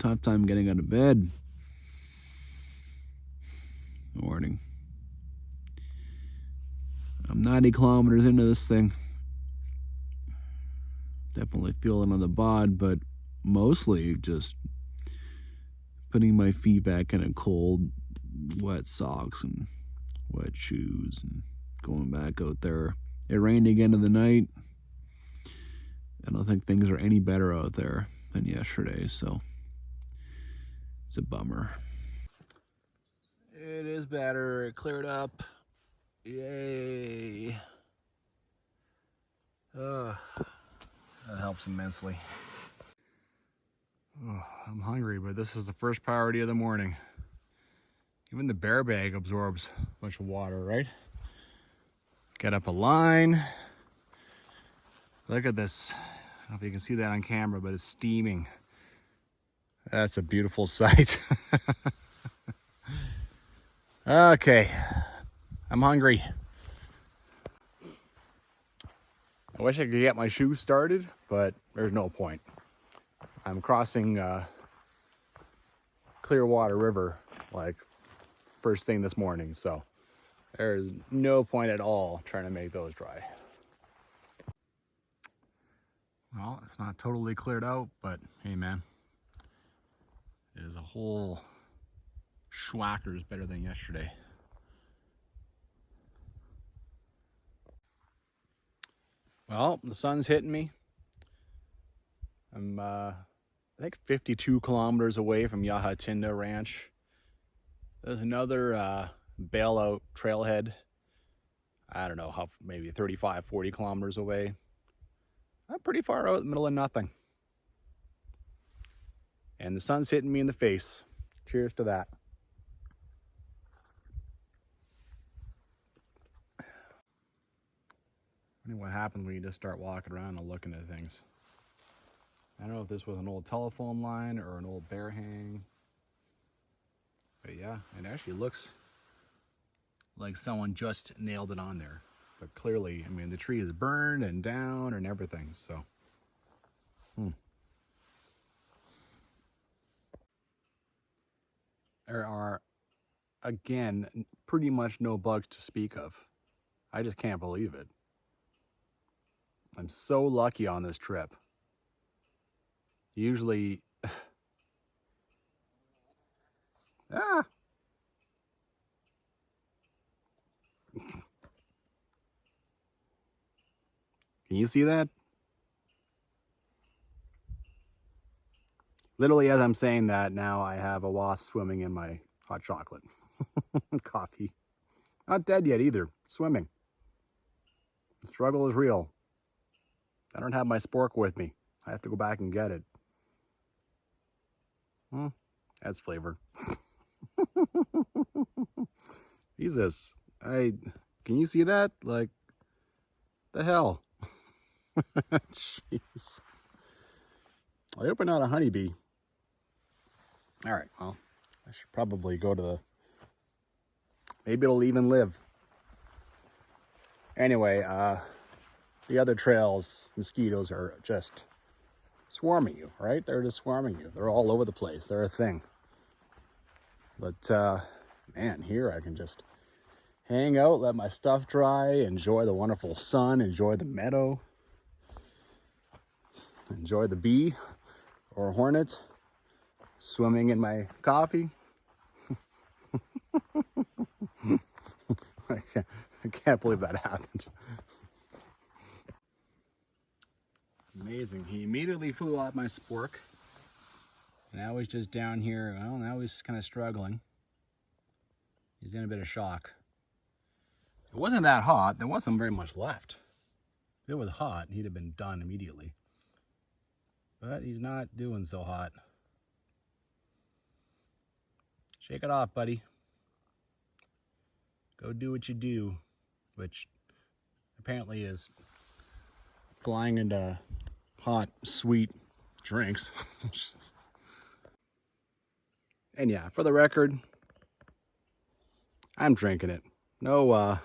tough time getting out of bed. Morning. I'm 90 kilometers into this thing. Definitely feeling on the bod, but mostly just putting my feet back in a cold, wet socks and wet shoes and going back out there. It rained again in the night. I don't think things are any better out there than yesterday, so it's a bummer. It is better. It cleared up. Yay. That helps immensely. Oh, I'm hungry, but this is the first priority of the morning. Even the bear bag absorbs a bunch of water, right? Get up a line. Look at this. I don't know if you can see that on camera, but it's steaming. That's a beautiful sight. Okay, I'm hungry. I wish I could get my shoes started, but there's no point. I'm crossing Clearwater River like first thing this morning, so there's no point at all trying to make those dry. Well, it's not totally cleared out, but hey man, it is a whole schwackers better than yesterday. Well, the sun's hitting me. I'm I think 52 kilometers away from Yahatinda Ranch. There's another bailout trailhead. I don't know how, maybe 35, 40 kilometers away. I'm pretty far out in the middle of nothing. And the sun's hitting me in the face. Cheers to that. I don't know what happens when you just start walking around and looking at things. I don't know if this was an old telephone line or an old bear hang. But yeah, it actually looks like someone just nailed it on there. But clearly, I mean, the tree is burned and down and everything, so. There are, again, pretty much no bugs to speak of. I just can't believe it. I'm so lucky on this trip. Usually, Can you see that? Literally, as I'm saying that, now I have a wasp swimming in my hot chocolate. Coffee. Not dead yet either. Swimming. The struggle is real. I don't have my spork with me. I have to go back and get it. Adds flavor. Jesus. Can you see that? Like, the hell? Jeez. I hope I'm not a honeybee. All right, well, I should probably go to the... Maybe it'll even live. Anyway, the other trails, mosquitoes are just swarming you, right? They're just swarming you. They're all over the place. They're a thing. But, man, here I can just hang out, let my stuff dry, enjoy the wonderful sun, enjoy the meadow, enjoy the bee or hornet swimming in my coffee. I can't believe that happened. Amazing. He immediately flew off my spork. Now he's just down here. Well, now he's kind of struggling. He's in a bit of shock. It wasn't that hot. There wasn't very much left. If it was hot, he'd have been done immediately. But he's not doing so hot. Shake it off, buddy. Go do what you do, which apparently is flying into hot, sweet drinks. And yeah, for the record, I'm drinking it. No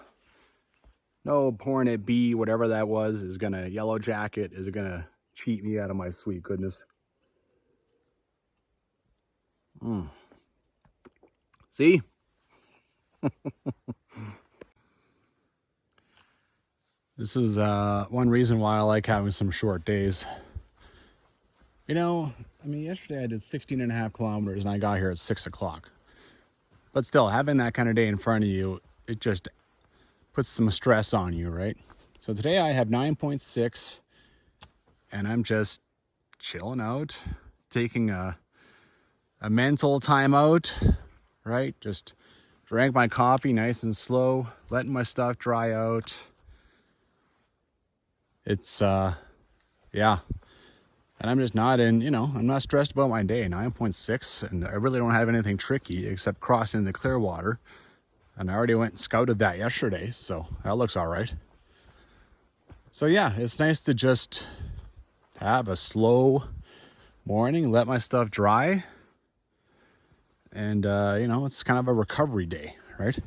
Hornet bee, whatever that was, is gonna, yellow jacket, is gonna cheat me out of my sweet goodness. See? This is one reason why I like having some short days. You know, I mean, yesterday I did 16.5 kilometers and I got here at 6 o'clock. But still, having that kind of day in front of you, it just puts some stress on you, right? So today I have 9.6 and I'm just chilling out, taking a mental time out, right? Just drank my coffee nice and slow, letting my stuff dry out. It's, yeah. And I'm just not in, you know, I'm not stressed about my day. 9.6, and I really don't have anything tricky except crossing the Clearwater. And I already went and scouted that yesterday, so that looks all right. So yeah, it's nice to just have a slow morning, let my stuff dry. And, you know, it's kind of a recovery day, right?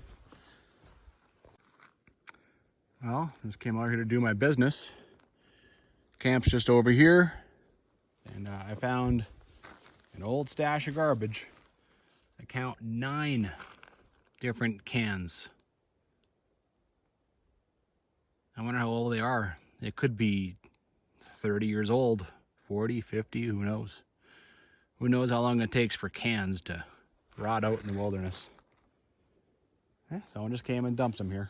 Well, just came out here to do my business. Camp's just over here. And I found an old stash of garbage. I count 9 different cans. I wonder how old they are. It could be 30 years old, 40, 50, who knows? Who knows how long it takes for cans to rot out in the wilderness. Someone just came and dumped them here.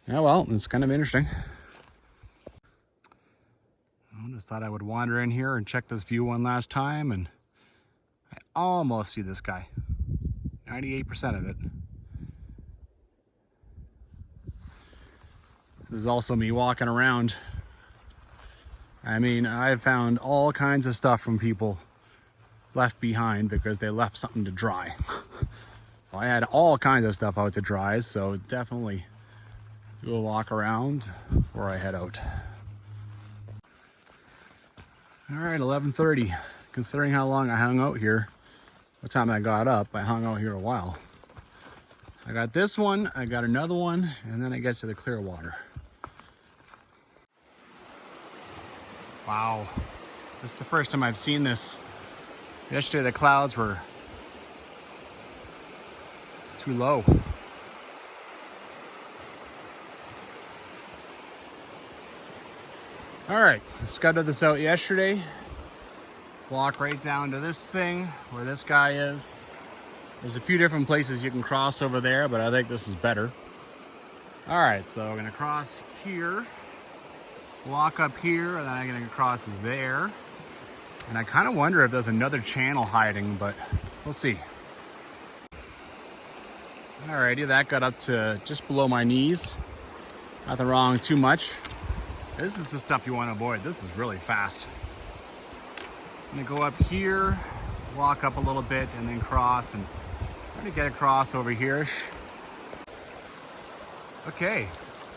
Yeah, well, it's kind of interesting. I just thought I would wander in here and check this view one last time, and I almost see this guy. 98% of it. This is also me walking around. I mean, I've found all kinds of stuff from people left behind because they left something to dry. So I had all kinds of stuff out to dry, so definitely do a walk around before I head out. All right, 11:30. Considering how long I hung out here, what time I got up, I hung out here a while. I got this one, I got another one, and then I get to the Clearwater. Wow, this is the first time I've seen this. Yesterday the clouds were too low. All right, I scouted this out yesterday. Walk right down to this thing where this guy is. There's a few different places you can cross over there, but I think this is better. All right, so I'm gonna cross here, walk up here, and then I'm gonna cross there. And I kind of wonder if there's another channel hiding, but we'll see. Alrighty, that got up to just below my knees. Nothing wrong too much. This is the stuff you want to avoid. This is really fast. I'm gonna go up here, walk up a little bit, and then cross, and try to get across over here. Okay,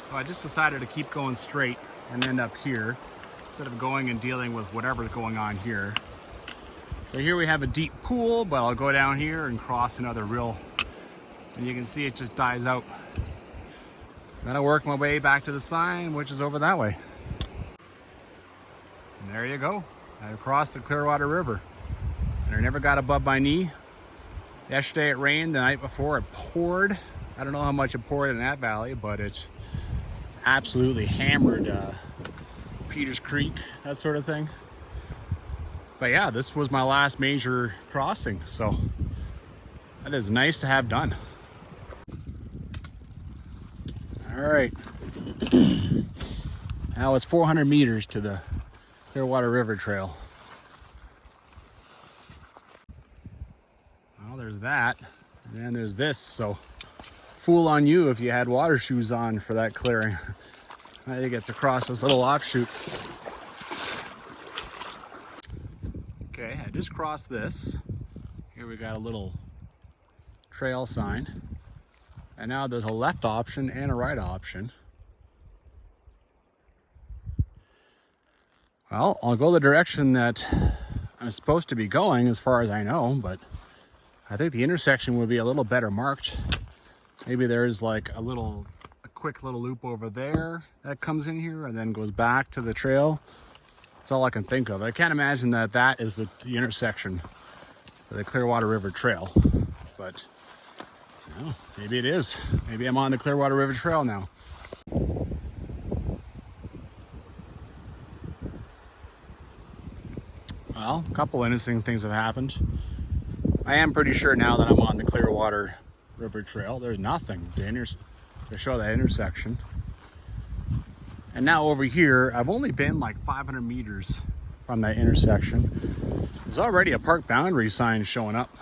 so I just decided to keep going straight and end up here instead of going and dealing with whatever's going on here. So here we have a deep pool, but I'll go down here and cross another rill, and you can see it just dies out. Then I work my way back to the sign, which is over that way. And there you go. I crossed the Clearwater River. And I never got above my knee. Yesterday it rained, the night before it poured. I don't know how much it poured in that valley, but it's absolutely hammered Peters Creek, that sort of thing. But yeah, this was my last major crossing, so that is nice to have done. All right, now it's 400 meters to the Clearwater River Trail. Well, there's that, and then there's this, so fool on you if you had water shoes on for that clearing. Now you get to cross this little offshoot. Okay, I just crossed this. Here we got a little trail sign. And now there's a left option and a right option. Well, I'll go the direction that I'm supposed to be going as far as I know, but I think the intersection would be a little better marked. Maybe there's like a quick little loop over there that comes in here and then goes back to the trail. That's all I can think of. I can't imagine that that is the intersection the Clearwater River Trail, but no, maybe it is. Maybe I'm on the Clearwater River Trail now. Well, a couple interesting things have happened. I am pretty sure now that I'm on the Clearwater River Trail. There's nothing to show that intersection. And now over here, I've only been like 500 meters from that intersection. There's already a park boundary sign showing up.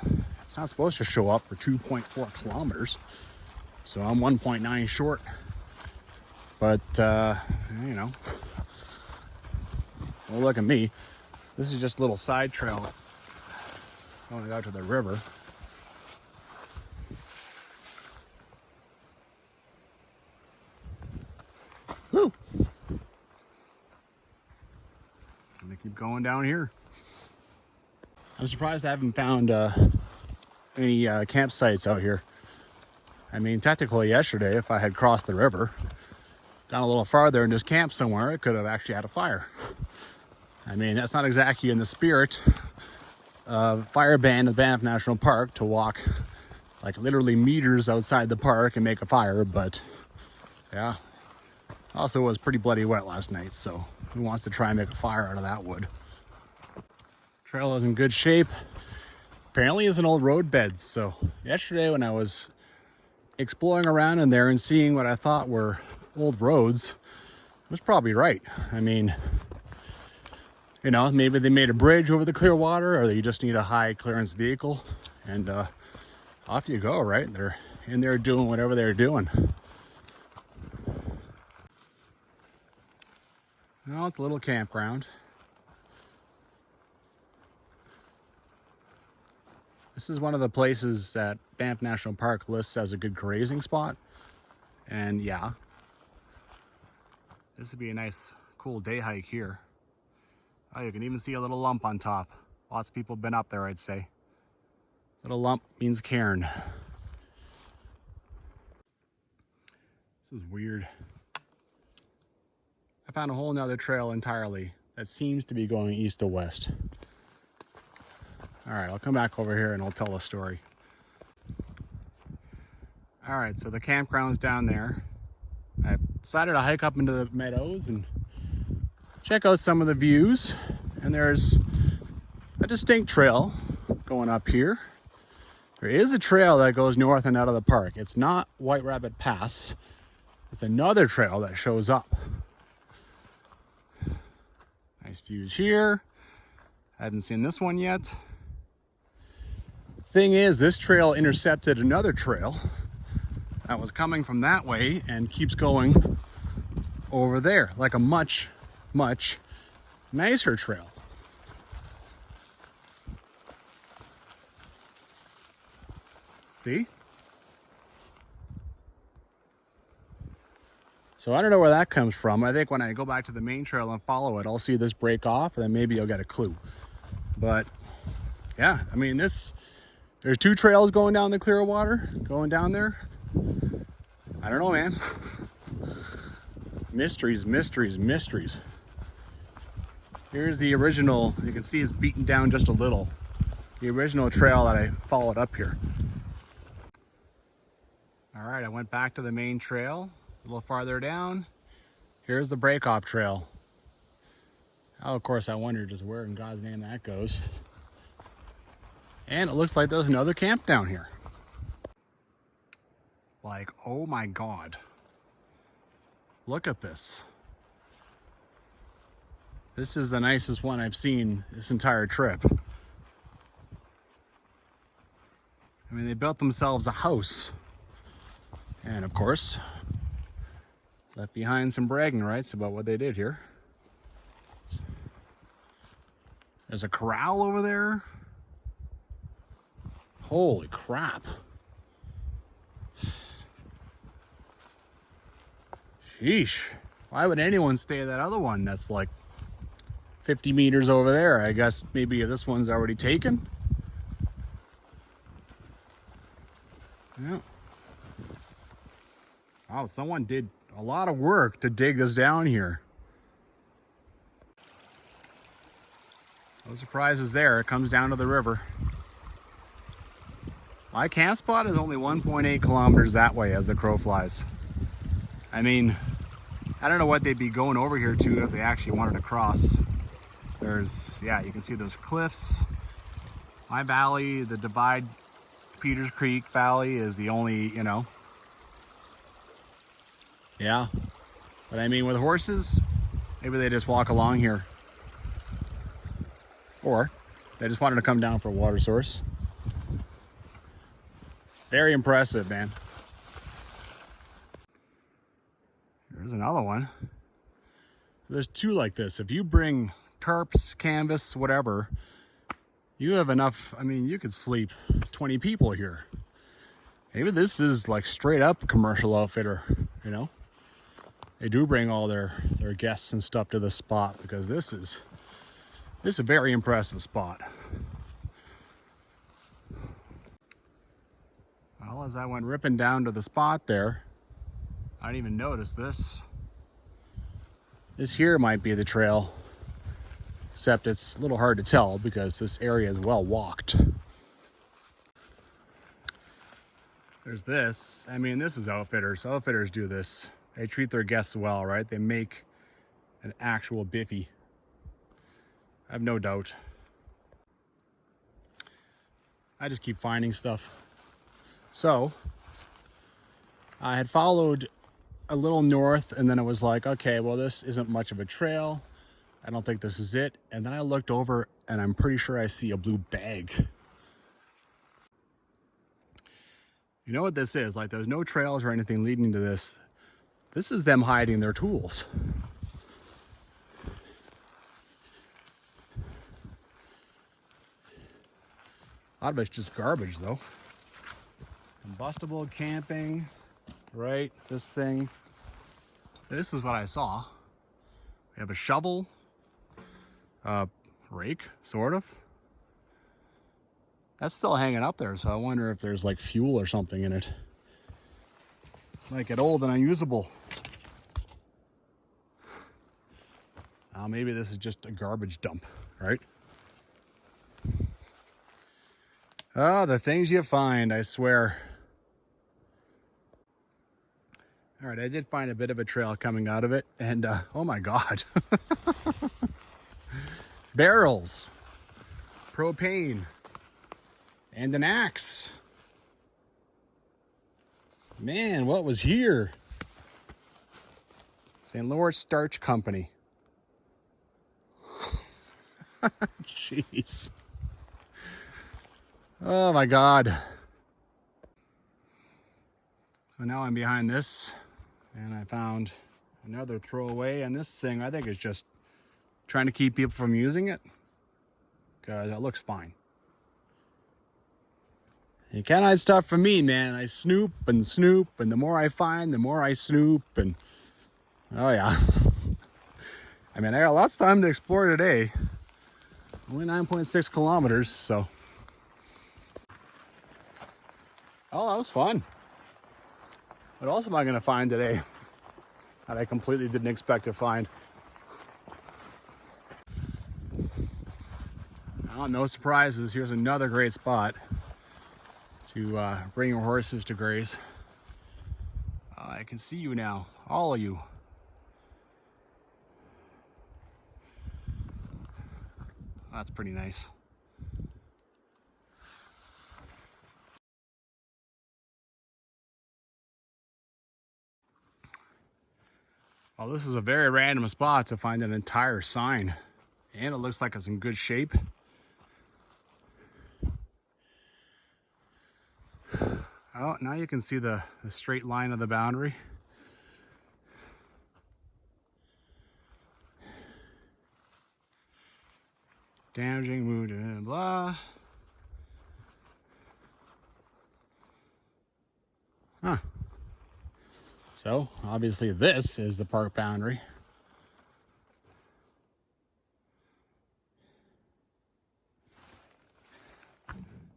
It's not supposed to show up for 2.4 kilometers. So I'm 1.9 short. But, you know, well, look at me. This is just a little side trail going out to the river. Woo! I'm gonna keep going down here. I'm surprised I haven't found any campsites out here. I mean, technically yesterday, if I had crossed the river, gone a little farther and just camped somewhere, it could have actually had a fire. I mean, that's not exactly in the spirit of fire ban at Banff National Park to walk like literally meters outside the park and make a fire, but yeah. Also, it was pretty bloody wet last night, so who wants to try and make a fire out of that wood? Trail is in good shape. Apparently it's an old road bed, so yesterday when I was exploring around in there and seeing what I thought were old roads, I was probably right. I mean, you know, maybe they made a bridge over the Clearwater, or you just need a high clearance vehicle, and off you go, right? They're in there doing whatever they're doing. Well, it's a little campground. This is one of the places that Banff National Park lists as a good grazing spot. And yeah, this would be a nice, cool day hike here. Oh, you can even see a little lump on top. Lots of people have been up there, I'd say. Little lump means cairn. This is weird. I found a whole nother trail entirely that seems to be going east to west. All right, I'll come back over here and I'll tell a story. All right, so the campground's down there. I decided to hike up into the meadows and check out some of the views. And there's a distinct trail going up here. There is a trail that goes north and out of the park. It's not White Rabbit Pass. It's another trail that shows up. Nice views here. I haven't seen this one yet. Thing is, this trail intercepted another trail that was coming from that way and keeps going over there, like a much, much nicer trail. See? So I don't know where that comes from. I think when I go back to the main trail and follow it, I'll see this break off, and then maybe I'll get a clue. But yeah, I mean, there's two trails going down the Clearwater, going down there. I don't know, man. Mysteries, mysteries, mysteries. Here's the original. You can see it's beaten down just a little. The original trail that I followed up here. All right, I went back to the main trail. A little farther down, here's the break-off trail. Oh, of course, I wonder just where in God's name that goes. And it looks like there's another camp down here. Like, oh my God. Look at this. This is the nicest one I've seen this entire trip. I mean, they built themselves a house. And of course, left behind some bragging rights about what they did here. There's a corral over there. Holy crap. Sheesh. Why would anyone stay at that other one that's like 50 meters over there? I guess maybe this one's already taken. Yeah. Wow, someone did a lot of work to dig this down here. No surprises there. It comes down to the river. My camp spot is only 1.8 kilometers that way as the crow flies. I mean, I don't know what they'd be going over here to if they actually wanted to cross. There's, yeah, you can see those cliffs. My valley, the Divide Peters Creek Valley is the only, you know. Yeah, but I mean with horses, maybe they just walk along here. Or they just wanted to come down for a water source. Very impressive, man. There's another one. There's two like this. If you bring tarps, canvas, whatever, you have enough. I mean, you could sleep 20 people here. Maybe this is like straight up commercial outfitter, you know? They do bring all their guests and stuff to the spot because this is a very impressive spot. Well, as I went ripping down to the spot there, I didn't even notice this. This here might be the trail, except it's a little hard to tell because this area is well walked. There's this. I mean, this is outfitters. Outfitters do this. They treat their guests well, right? They make an actual biffy. I have no doubt. I just keep finding stuff. So, I had followed a little north and then it was like, okay, well, this isn't much of a trail. I don't think this is it. And then I looked over and I'm pretty sure I see a blue bag. You know what this is? Like, there's no trails or anything leading to this. This is them hiding their tools. A lot of it's just garbage, though. Combustible camping, right? This thing. This is what I saw. We have a shovel, rake, sort of. That's still hanging up there, so I wonder if there's like fuel or something in it. Might get old and unusable. Maybe this is just a garbage dump, right? Oh, the things you find, I swear. All right, I did find a bit of a trail coming out of it, and oh my God. Barrels, propane, and an axe. Man, what was here? St. Lawrence Starch Company. Jeez. Oh my God. So now I'm behind this and I found another throwaway, and this thing I think is just trying to keep people from using it because it looks fine. You can't hide stuff from me, man. I snoop, and the more I find, the more I snoop, and oh yeah. I mean, I got lots of time to explore today. Only 9.6 kilometers, so. Oh, that was fun. What else am I gonna find today that I completely didn't expect to find? Oh, no surprises. Here's another great spot to bring your horses to graze. I can see you now, all of you. That's pretty nice. Well, this is a very random spot to find an entire sign, and it looks like it's in good shape. Oh, now you can see the straight line of the boundary. Damaging, wounded, blah. Huh. So, obviously this is the park boundary.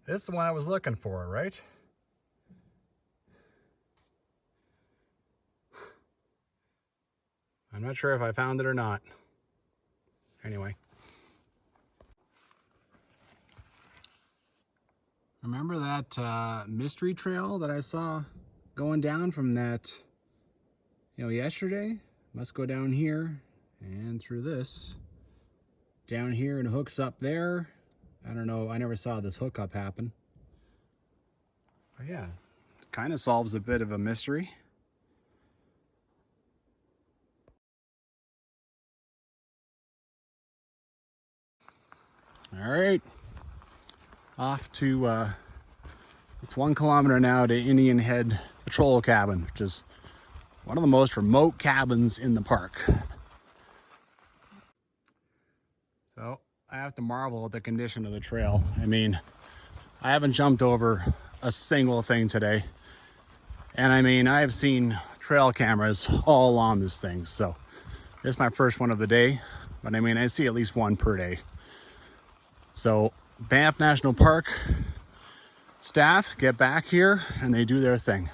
This is the one I was looking for, right? I'm not sure if I found it or not. Anyway. Remember that mystery trail that I saw going down from that, yesterday? Must go down here and through this. Down here and hooks up there. I don't know, I never saw this hookup happen. But yeah, kind of solves a bit of a mystery. All right, off to, it's 1 kilometer now to Indian Head Patrol Cabin, which is one of the most remote cabins in the park. So I have to marvel at the condition of the trail. I mean, I haven't jumped over a single thing today. And I mean, I've seen trail cameras all along this thing. So this is my first one of the day, but I mean, I see at least one per day. So Banff National Park staff get back here and they do their thing.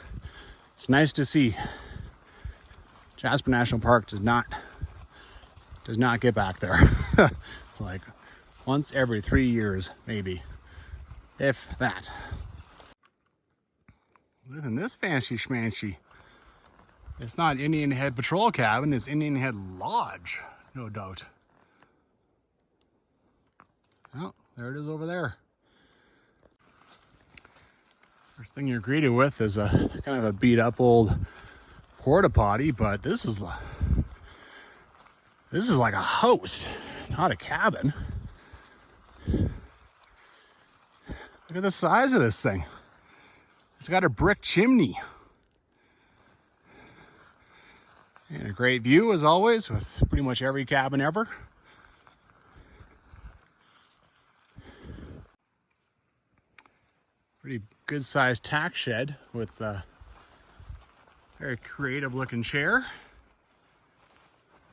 It's nice to see. Jasper National Park does not get back there. Like once every 3 years, maybe, if that. Listen, this fancy schmancy. It's not Indian Head Patrol Cabin, it's Indian Head Lodge, no doubt. Oh, there it is over there. First thing you're greeted with is a kind of a beat up old porta potty, but this is like a house, not a cabin. Look at the size of this thing. It's got a brick chimney. And a great view as always with pretty much every cabin ever. Pretty good sized tack shed with a very creative looking chair.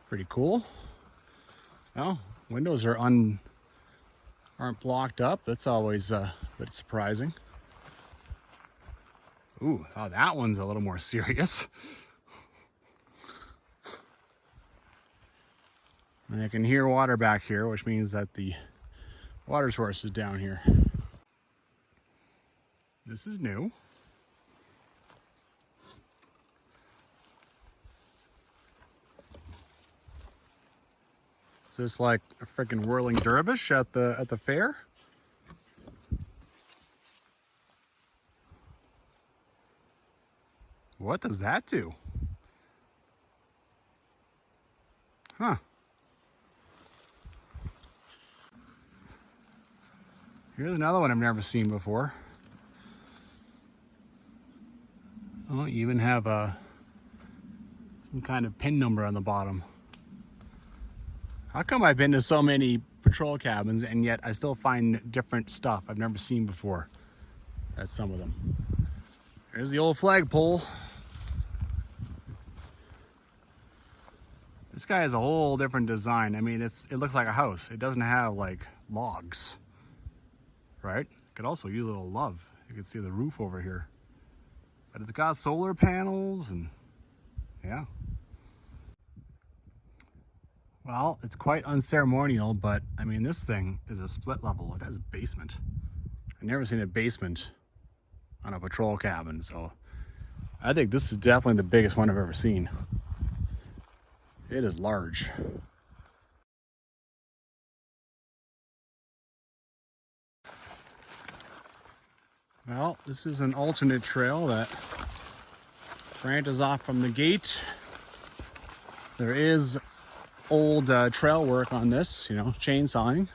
Pretty cool. Well, windows aren't blocked up. That's always a bit surprising. Ooh, oh, that one's a little more serious. And I can hear water back here, which means that the water source is down here. This is new. Is this like a freaking whirling dervish at the fair? What does that do? Huh. Here's another one I've never seen before. Oh, you even have some kind of pin number on the bottom. How come I've been to so many patrol cabins and yet I still find different stuff I've never seen before at some of them? There's the old flagpole. This guy has a whole different design. I mean, it looks like a house. It doesn't have like logs, right? It could also use a little love. You can see the roof over here. But it's got solar panels and yeah. Well, it's quite unceremonial, but I mean, this thing is a split level. It has a basement. I've never seen a basement on a patrol cabin, so I think this is definitely the biggest one I've ever seen. It is large. Well, this is an alternate trail that branches off from the gate. There is old trail work on this, chainsawing.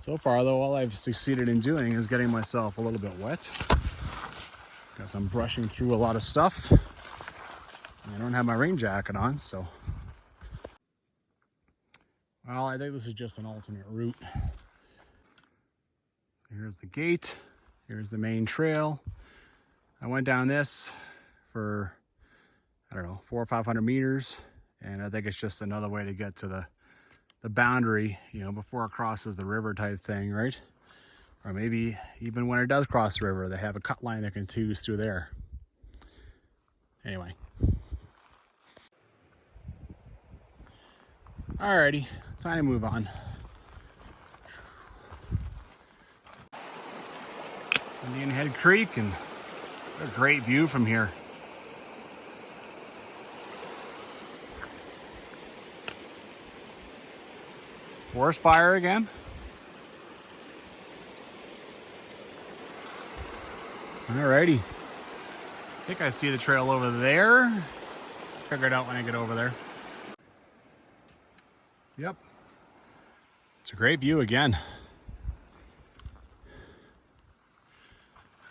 So far, though, all I've succeeded in doing is getting myself a little bit wet because I'm brushing through a lot of stuff. I don't have my rain jacket on, so. Well, I think this is just an alternate route. Here's the gate. Here's the main trail. I went down this for, I don't know, 400 or 500 meters. And I think it's just another way to get to the boundary, before it crosses the river type thing, right? Or maybe even when it does cross the river, they have a cut line that continues through there. Anyway. Alrighty, time to move on. Indian Head Creek, and a great view from here. Forest fire again. Alrighty. I think I see the trail over there. Figure it out when I get over there. Yep. It's a great view again.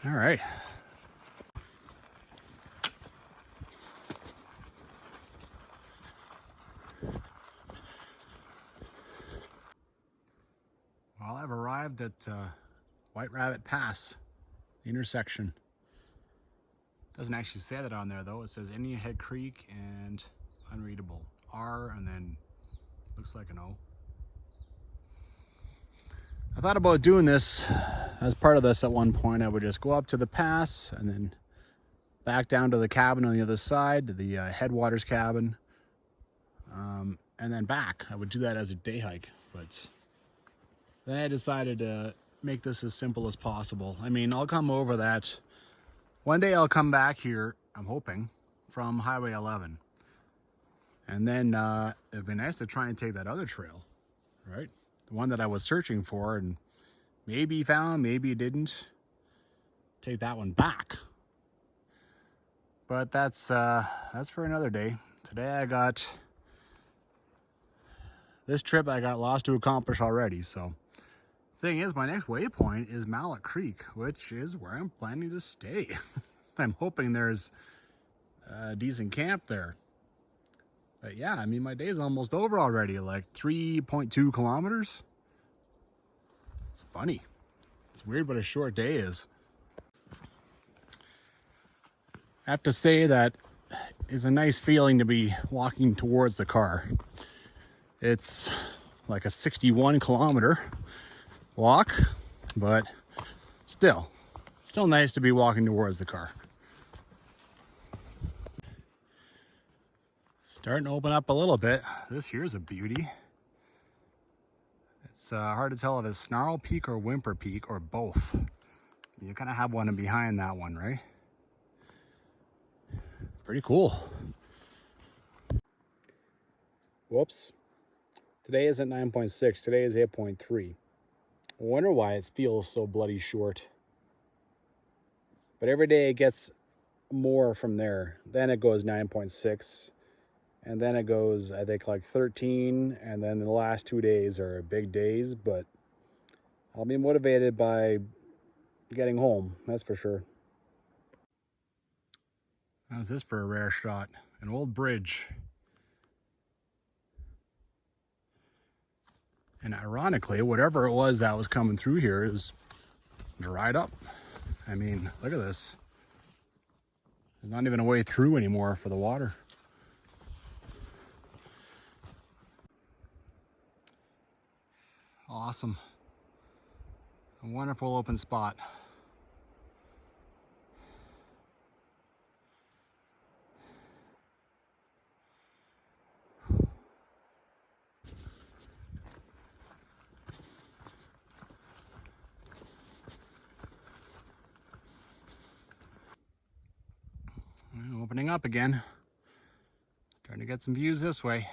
All right. Well, I've arrived at White Rabbit Pass, the intersection. Doesn't actually say that on there though. It says Indian Head Creek and unreadable. R and then looks like an O. I thought about doing this as part of this at one point. I would just go up to the pass and then back down to the cabin on the other side, to the headwaters cabin, and then back. I would do that as a day hike, but then I decided to make this as simple as possible. I mean, I'll come over that. One day I'll come back here, I'm hoping, from Highway 11. And then it'd be nice to try and take that other trail, right? The one that I was searching for and maybe found, maybe didn't. Take that one back. But that's for another day. Today I got, this trip I got lots to accomplish already, so. Thing is, my next waypoint is Malloch Creek, which is where I'm planning to stay. I'm hoping there's a decent camp there. But yeah, I mean, my day's almost over already, like 3.2 kilometers. It's funny. It's weird what a short day is. I have to say that it's a nice feeling to be walking towards the car. It's like a 61 kilometer walk, but still nice to be walking towards the car. Starting to open up a little bit. This here's a beauty. It's hard to tell if it's Snarl Peak or Whimper Peak or both. You kind of have one behind that one, right? Pretty cool. Whoops. Today isn't 9.6, today is 8.3. I wonder why it feels so bloody short. But every day it gets more from there. Then it goes 9.6. And then it goes, I think, like 13. And then the last 2 days are big days. But I'll be motivated by getting home, that's for sure. How's this for a rare shot? An old bridge. And ironically, whatever it was that was coming through here is dried up. I mean, look at this. There's not even a way through anymore for the water. Awesome. A wonderful open spot. Opening up again. Trying to get some views this way.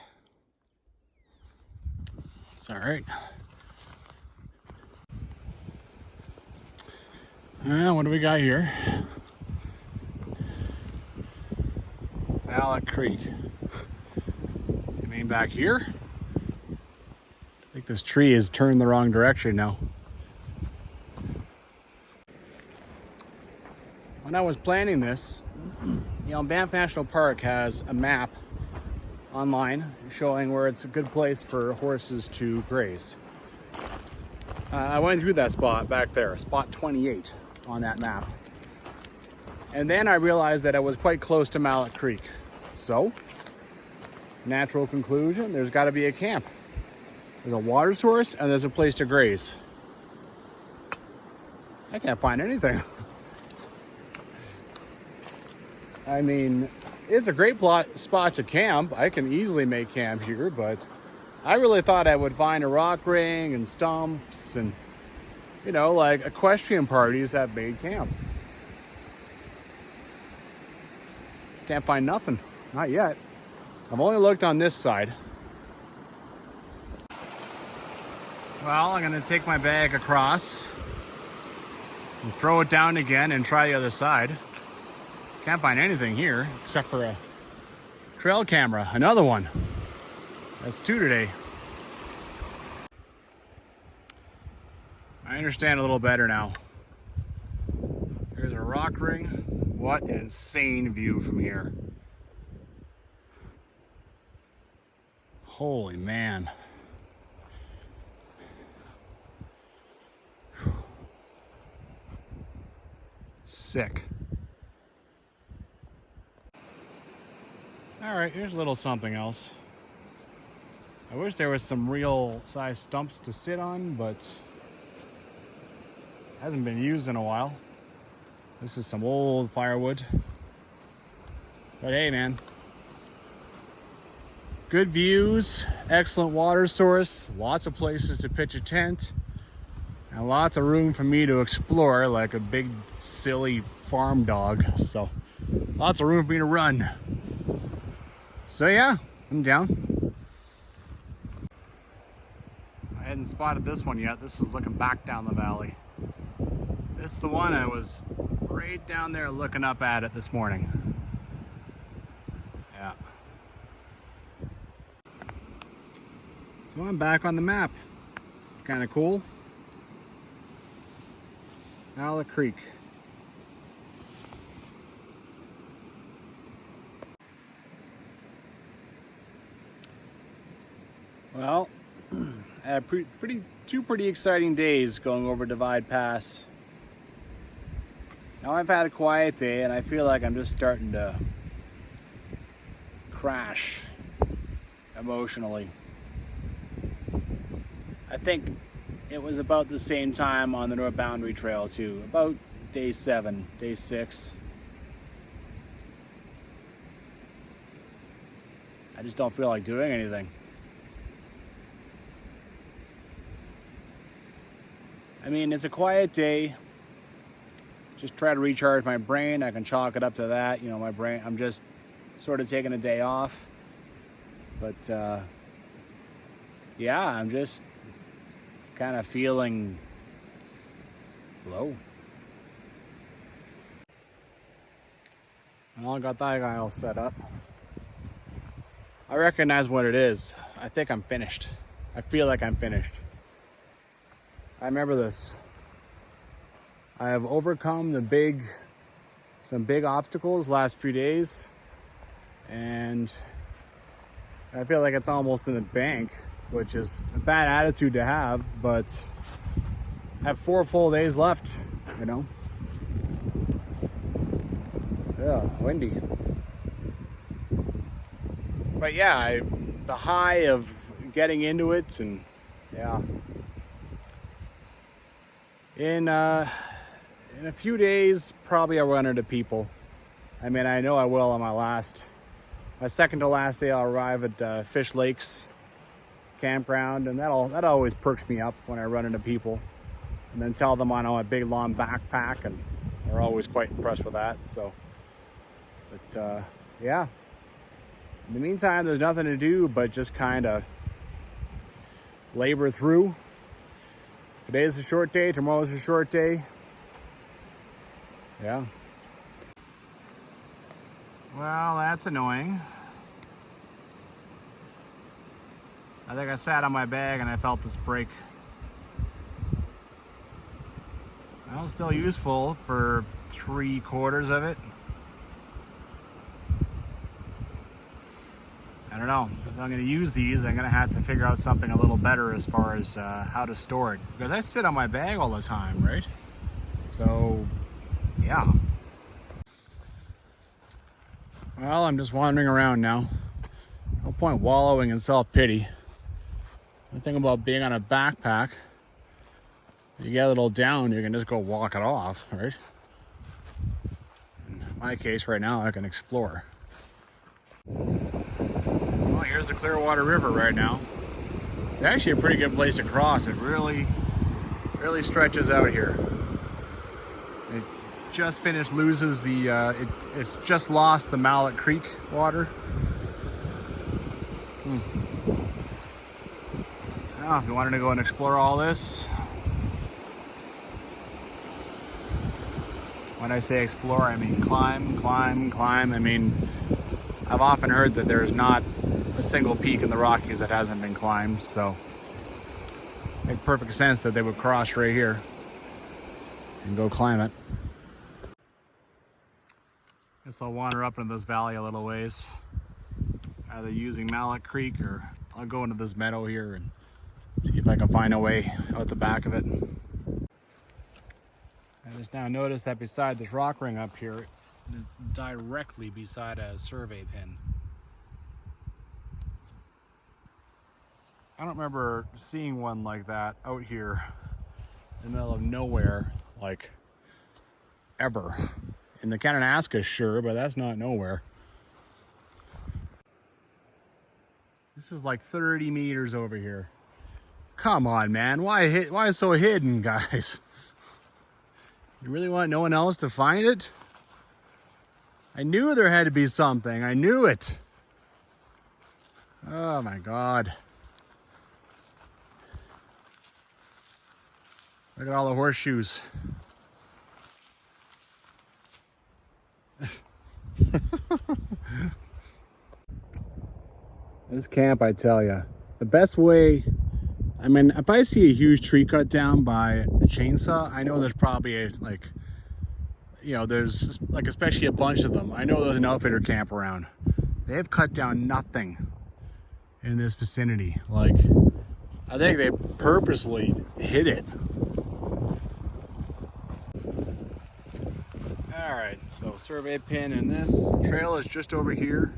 It's all right. What do we got here? Malloch Creek. You mean back here? I think this tree is turned the wrong direction now. When I was planning this, Banff National Park has a map online showing where it's a good place for horses to graze. I went through that spot back there, spot 28 on that map. And then I realized that I was quite close to Malloch Creek. So, natural conclusion, there's got to be a camp. There's a water source and there's a place to graze. I can't find anything. I mean, it's a great spot to camp. I can easily make camp here, but I really thought I would find a rock ring and stumps and you know, like equestrian parties that made camp. Can't find nothing, not yet. I've only looked on this side. Well, I'm gonna take my bag across and throw it down again and try the other side. Can't find anything here except for a trail camera, another one. That's 2 today. I understand a little better now. There's a rock ring. What an insane view from here. Holy man. Sick. All right, here's a little something else. I wish there was some real size stumps to sit on, but hasn't been used in a while. This is some old firewood. But hey, man. Good views, excellent water source, lots of places to pitch a tent, and lots of room for me to explore like a big, silly farm dog. So, lots of room for me to run. So yeah, I'm down. I hadn't spotted this one yet. This is looking back down the valley. This is the one I was right down there looking up at it this morning. Yeah. So I'm back on the map. Kind of cool. Malloch Creek. Well, I had two pretty exciting days going over Divide Pass. Now I've had a quiet day and I feel like I'm just starting to crash emotionally. I think it was about the same time on the North Boundary Trail too, about day 7, day 6. I just don't feel like doing anything. I mean, it's a quiet day. Just try to recharge my brain. I can chalk it up to that. You know, my brain, I'm just sort of taking a day off. But, yeah, I'm just kind of feeling low. Well, I got that guy all set up. I recognize what it is. I think I'm finished. I feel like I'm finished. I remember this. I have overcome some big obstacles last few days, and I feel like it's almost in the bank, which is a bad attitude to have, but I have 4 full days left, you know. Yeah, windy. But yeah, the high of getting into it, and yeah. In a few days, probably I'll run into people. I mean, I know I will on my second to last day. I'll arrive at Fish Lakes campground, and that always perks me up when I run into people, and then tell them I'm on a big long backpack, and they're always quite impressed with that. So, but yeah. In the meantime, there's nothing to do but just kind of labor through. Today's a short day, tomorrow's a short day. Yeah. Well, that's annoying. I think I sat on my bag and I felt this break. Well, still useful for 3/4 of it. I don't know. If I'm going to use these, I'm going to have to figure out something a little better as far as how to store it. Because I sit on my bag all the time, right? So, yeah. Well, I'm just wandering around now. No point wallowing in self-pity. The thing about being on a backpack, you get a little down, you can just go walk it off, right? In my case right now, I can explore. Well, here's the Clearwater River right now. It's actually a pretty good place to cross. It really really stretches out here. It just finished loses the, it's just lost the Malloch Creek water. Now, if you wanted to go and explore all this, when I say explore, I mean climb, climb, climb. I mean, I've often heard that there's not a single peak in the Rockies that hasn't been climbed, so it makes perfect sense that they would cross right here and go climb it. Guess I'll wander up into this valley a little ways, either using Malloch Creek, or I'll go into this meadow here and see if I can find a way out the back of it. I just now noticed that beside this rock ring up here, it is directly beside a survey pin. I don't remember seeing one like that out here in the middle of nowhere, like, ever. In the Kananaskis, sure, but that's not nowhere. This is like 30 meters over here. Come on, man. Why so hidden, guys? You really want no one else to find it? I knew there had to be something. I knew it. Oh my God. Look at all the horseshoes. This camp, I tell you, the best way, I mean, if I see a huge tree cut down by a chainsaw, I know there's probably there's like, especially a bunch of them. I know there's an outfitter camp around. They have cut down nothing in this vicinity. Like, I think they purposely hid it. All right, so survey pin, and this trail is just over here.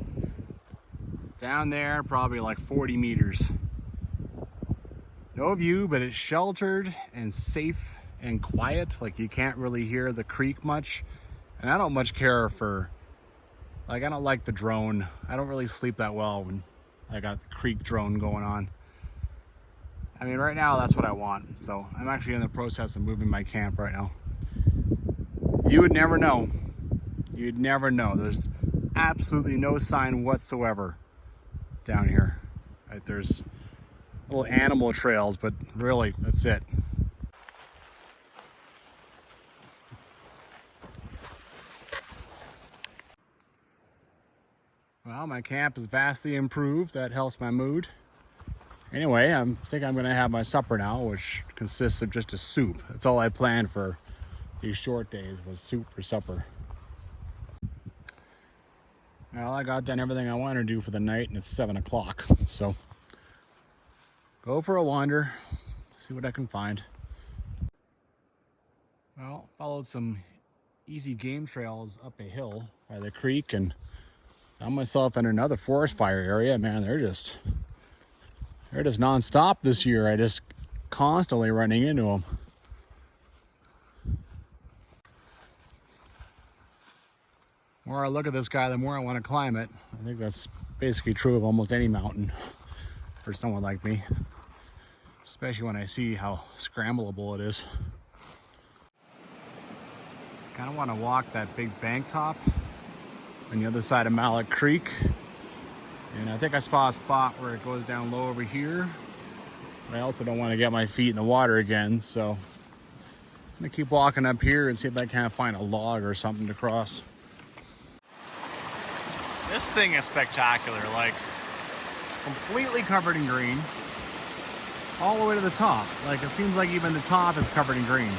Down there, probably like 40 meters. No view, but it's sheltered and safe and quiet. Like, you can't really hear the creek much. And I don't much care for, like, I don't like the drone. I don't really sleep that well when I got the creek drone going on. I mean, right now, that's what I want. So I'm actually in the process of moving my camp right now. You would never know. You'd never know. There's absolutely no sign whatsoever down here. Right, there's little animal trails, but really, that's it. Well, my camp is vastly improved. That helps my mood. Anyway, I think I'm gonna have my supper now, which consists of just a soup. That's all I planned for these short days, was soup for supper. Well, I got done everything I wanted to do for the night, and it's 7 o'clock. So, go for a wander, see what I can find. Well, followed some easy game trails up a hill by the creek, and found myself in another forest fire area. Man, they're just non-stop this year. I just constantly running into them. The more I look at this guy, the more I want to climb it. I think that's basically true of almost any mountain for someone like me, especially when I see how scrambleable it is. Kind of want to walk that big bank top on the other side of Malloch Creek. And I think I saw a spot where it goes down low over here. But I also don't want to get my feet in the water again, so I'm gonna keep walking up here and see if I can't find a log or something to cross. This thing is spectacular, like completely covered in green all the way to the top. Like, it seems like even the top is covered in green.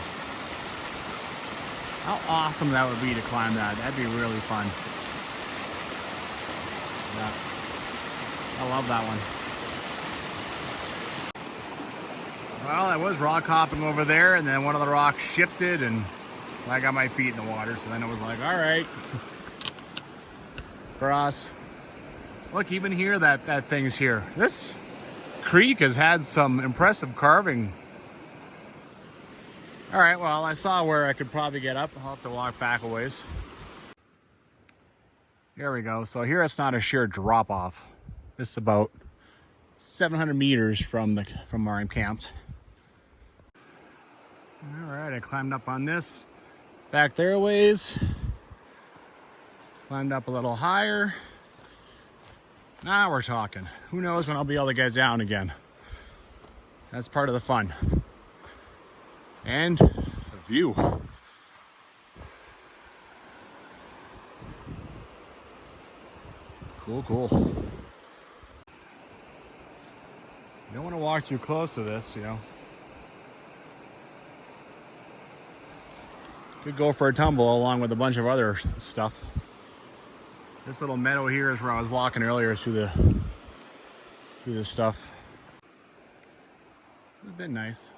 How awesome that would be to climb that. That'd be really fun. Yeah, I love that one. Well, I was rock hopping over there, and then one of the rocks shifted, and I got my feet in the water, so then it was like, all right. Cross. Look, even here, that thing's here. This creek has had some impressive carving. All right, well, I saw where I could probably get up. I'll have to walk back a ways. There we go. So here it's not a sheer drop off. This is about 700 meters from where I'm camped. All right, I climbed up on this back there a ways. Climbed up a little higher. Now we're talking. Who knows when I'll be able to get down again. That's part of the fun. And the view. Cool, cool. You don't want to walk too close to this, you know. Could go for a tumble along with a bunch of other stuff. This little meadow here is where I was walking earlier through this stuff. It's been nice.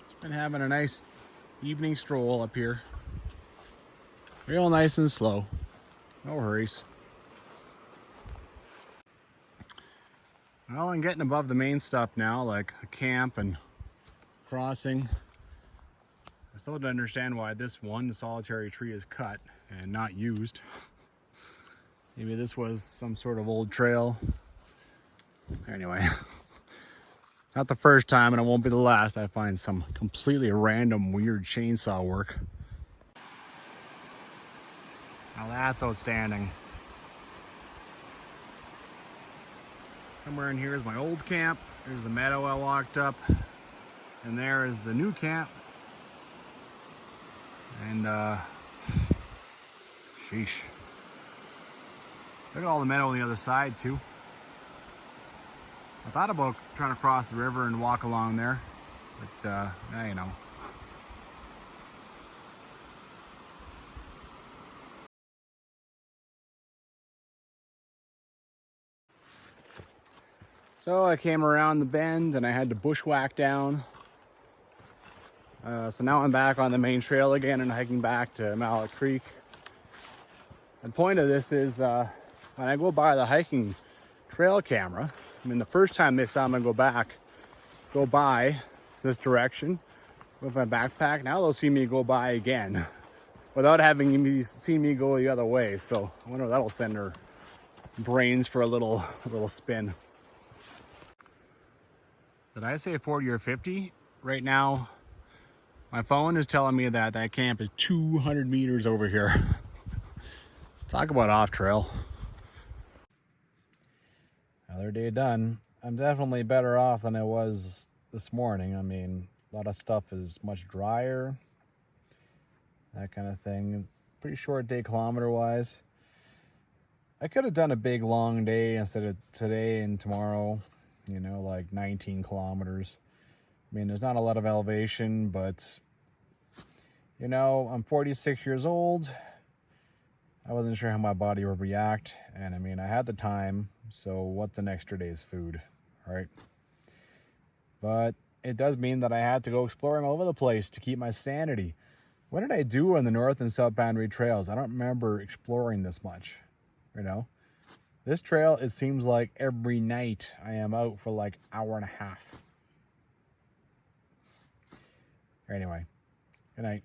It's been having a nice evening stroll up here. Real nice and slow. No hurries. Well, I'm getting above the main stuff now, like a camp and crossing. I still don't understand why this one solitary tree is cut and not used. Maybe this was some sort of old trail. Anyway, not the first time and it won't be the last I find some completely random weird chainsaw work. Now that's outstanding. Somewhere in here is my old camp. There's the meadow I walked up. And there is the new camp. And sheesh. Look at all the meadow on the other side too. I thought about trying to cross the river and walk along there, but yeah, you know. So I came around the bend and I had to bushwhack down. So now I'm back on the main trail again and hiking back to Malloch Creek. The point of this is when I go by the hiking trail camera, I mean the first time they saw me go by this direction with my backpack, now they'll see me go by again without having seen me go the other way. So I wonder if that'll send their brains for a little spin. Did I say 40 or 50? Right now, my phone is telling me that camp is 200 meters over here. Talk about off trail. Another day done. I'm definitely better off than I was this morning. I mean, a lot of stuff is much drier, that kind of thing. Pretty short day kilometer wise. I could have done a big long day instead of today and tomorrow, you know, like 19 kilometers. I mean, there's not a lot of elevation, but you know, I'm 46 years old. I wasn't sure how my body would react, and I mean, I had the time, so what's an extra day's food, right? But it does mean that I had to go exploring all over the place to keep my sanity. What did I do on the north and south boundary trails? I don't remember exploring this much, you know? This trail, it seems like every night I am out for like an hour and a half. Anyway, good night.